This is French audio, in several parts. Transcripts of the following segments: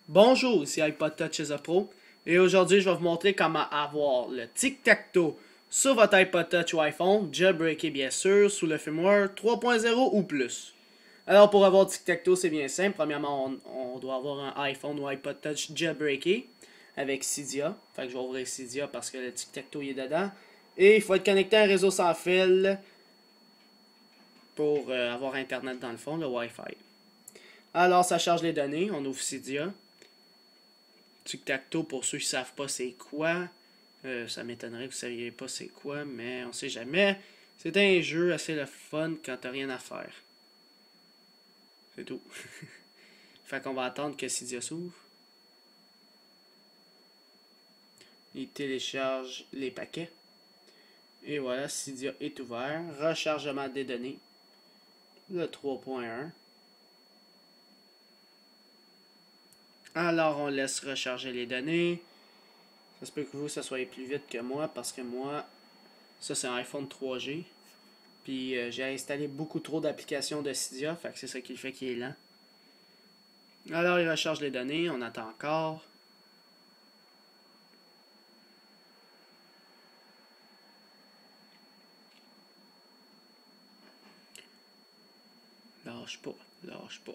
Bonjour, ici iPod Touch as a Pro et aujourd'hui je vais vous montrer comment avoir le tic-tac-toe sur votre iPod Touch ou iPhone, jailbreaké bien sûr, sous le firmware 3.0 ou plus. Alors pour avoir tic-tac-toe c'est bien simple, premièrement on doit avoir un iPhone ou iPod Touch jailbreaké avec Cydia, fait que je vais ouvrir Cydia parce que le tic-tac-toe est dedans. Et il faut être connecté à un réseau sans fil pour avoir internet dans le fond, le Wi-Fi. Alors ça charge les données, on ouvre Cydia. Tic-tac-toe, pour ceux qui ne savent pas c'est quoi, ça m'étonnerait que vous ne saviez pas c'est quoi, mais on sait jamais. C'est un jeu assez le fun quand t'as rien à faire. C'est tout. Fait qu'on va attendre que Cydia s'ouvre. Il télécharge les paquets. Et voilà, Cydia est ouvert. Rechargement des données. Le 3.1. Alors on laisse recharger les données. Ça se peut que vous, ça soit plus vite que moi, parce que moi, ça c'est un iPhone 3G. Puis j'ai installé beaucoup trop d'applications de Cydia, fait que c'est ça qui fait qu'il est lent. Alors il recharge les données, on attend encore. Lâche pas, lâche pas.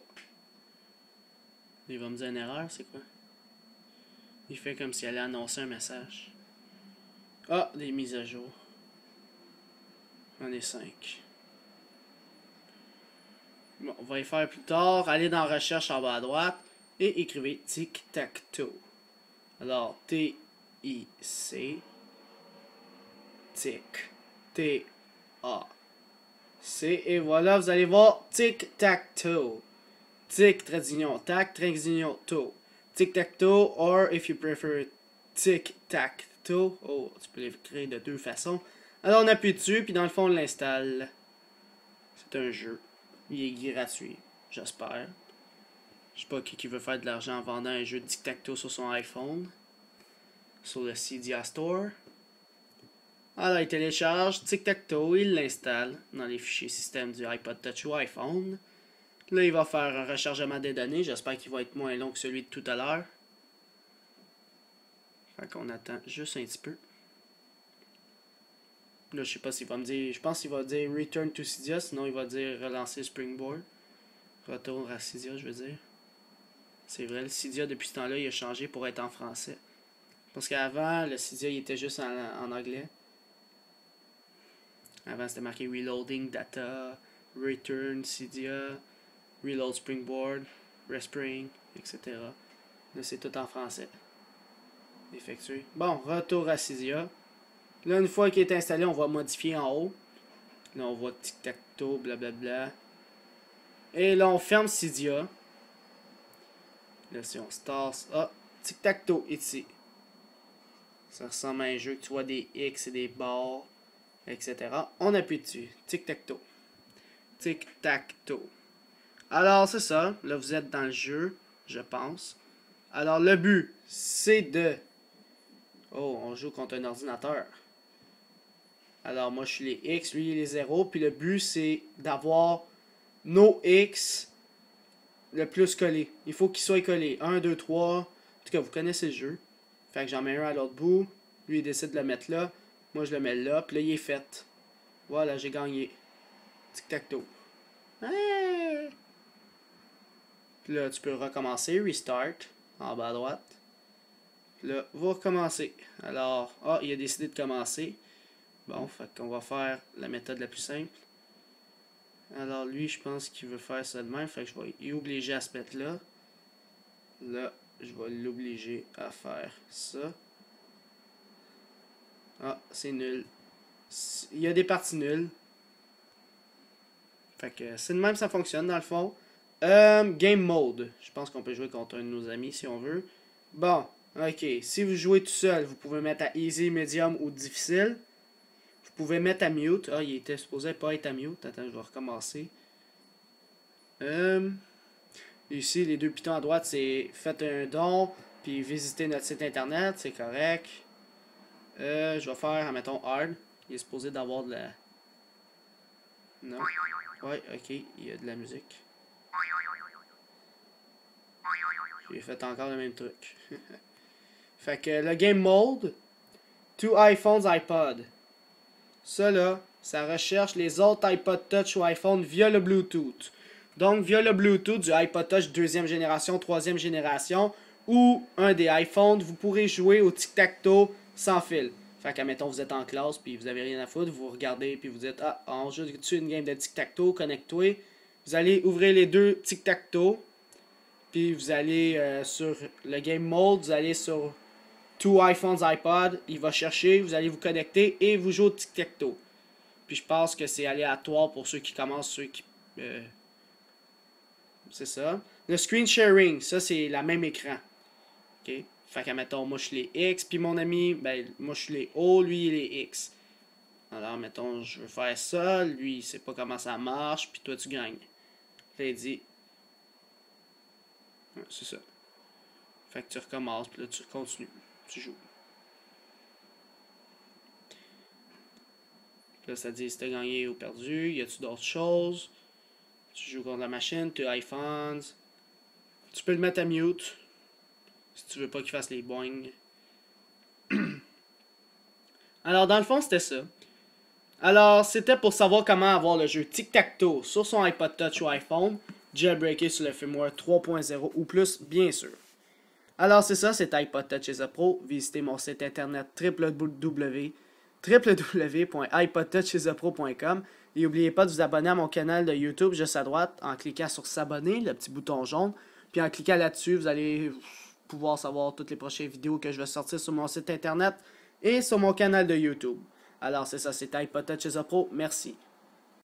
Il va me dire une erreur, c'est quoi? Il fait comme s'il allait annoncer un message. Ah, des mises à jour. On est 5. Bon, on va y faire plus tard. Allez dans recherche en bas à droite et écrivez tic-tac-toe. Alors, T-I-C tic T-A-C et voilà, vous allez voir tic-tac-toe. Tic, trait d'union, tac, trait d'union, toe. Tic-tac-toe, or if you prefer tic-tac-toe. Oh, tu peux l'écrire de deux façons. Alors on appuie dessus, puis dans le fond on l'installe. C'est un jeu. Il est gratuit, j'espère. Je sais pas qui veut faire de l'argent en vendant un jeu de tic-tac-toe sur son iPhone. Sur le Cydia Store. Alors il télécharge tic-tac-toe, il l'installe dans les fichiers système du iPod Touch ou iPhone. Là, il va faire un rechargement des données. J'espère qu'il va être moins long que celui de tout à l'heure. Fait qu'on attend juste un petit peu. Là, je sais pas s'il va me dire... Je pense qu'il va dire Return to Cydia, sinon il va dire relancer Springboard. Retour à Cydia, je veux dire. C'est vrai, le Cydia, depuis ce temps-là, il a changé pour être en français. Parce qu'avant, le Cydia, il était juste en anglais. Avant, c'était marqué Reloading Data, Return Cydia, Reload Springboard, Respring, etc. Là, c'est tout en français. Effectué. Bon, retour à Cydia. Là, une fois qu'il est installé, on va modifier en haut. Là, on voit tic-tac-toe, blablabla. Et là, on ferme Cydia. Là, si on start... Ah, tic-tac-toe, ici. Ça ressemble à un jeu que tu vois des X et des barres, etc. On appuie dessus. Tic-tac-toe. Tic-tac-toe. Alors, c'est ça. Là, vous êtes dans le jeu, je pense. Alors, le but, c'est de... Oh, on joue contre un ordinateur. Alors, moi, je suis les X, lui, il est les 0. Puis le but, c'est d'avoir nos X le plus collés. Il faut qu'ils soient collés. 1, 2, 3. En tout cas, vous connaissez le jeu. Fait que j'en mets un à l'autre bout. Lui, il décide de le mettre là. Moi, je le mets là. Puis là, il est fait. Voilà, j'ai gagné. Tic-tac-toe. Hey! Puis là, tu peux recommencer. Restart. En bas à droite. Puis là, vous recommencez. Alors, il a décidé de commencer. Bon, fait qu'on va faire la méthode la plus simple. Alors lui, je pense qu'il veut faire ça de même. Fait que je vais l'obliger à se mettre là. Là, je vais l'obliger à faire ça. Ah, c'est nul. Il y a des parties nulles. Fait que c'est de même ça fonctionne dans le fond. Game mode. Je pense qu'on peut jouer contre un de nos amis si on veut. Bon, ok. Si vous jouez tout seul, vous pouvez mettre à easy, medium ou difficile. Vous pouvez mettre à mute. Ah, il était supposé pas être à mute. Attends, je vais recommencer. Ici, les deux pitons à droite, c'est faites un don, puis visitez notre site internet, c'est correct. Je vais faire, mettons, hard. Il est supposé d'avoir de la... Non. Ouais, ok, il y a de la musique. J'ai fait encore le même truc. Fait que le Game Mode, to iPhones, iPod. Ça là, ça recherche les autres iPod Touch ou iPhone via le Bluetooth. Donc via le Bluetooth du iPod Touch 2e génération, 3e génération ou un des iPhones, vous pourrez jouer au tic-tac-toe sans fil. Fait que, mettons, vous êtes en classe puis vous avez rien à foutre, vous regardez puis vous dites ah, on joue dessus une game de tic-tac-toe, connectez. Vous allez ouvrir les deux tic-tac-toe. Puis vous allez sur le Game Mode, vous allez sur Two iPhones, iPod, il va chercher, vous allez vous connecter et vous jouez au tic-tac-toe. Puis je pense que c'est aléatoire pour ceux qui commencent, ceux qui... c'est ça. Le screen sharing, ça c'est la même écran. OK? Fait que, mettons, moi je suis les X, puis mon ami, ben, moi je suis les O, lui il est les X. Alors, mettons, je veux faire ça, lui il sait pas comment ça marche, puis toi tu gagnes. Là, il dit... Ouais, c'est ça. Fait que tu recommences, puis là tu continues. Tu joues. Puis là, ça dit si t'as gagné ou perdu. Y a-tu d'autres choses? Tu joues contre la machine, tu as iPhones. Tu peux le mettre à mute. Si tu veux pas qu'il fasse les boing. Alors, dans le fond, c'était ça. Alors, c'était pour savoir comment avoir le jeu Tic-Tac-Toe sur son iPod Touch ou iPhone, jailbreaké sur le firmware 3.0 ou plus, bien sûr. Alors, c'est ça, c'est iPod Touch et Pro. Visitez mon site internet www.ipodtouchesapro.com et n'oubliez pas de vous abonner à mon canal de YouTube juste à droite en cliquant sur s'abonner, le petit bouton jaune. Puis en cliquant là-dessus, vous allez pouvoir savoir toutes les prochaines vidéos que je vais sortir sur mon site internet et sur mon canal de YouTube. Alors, c'est ça, c'est iPod Touch et Pro. Merci.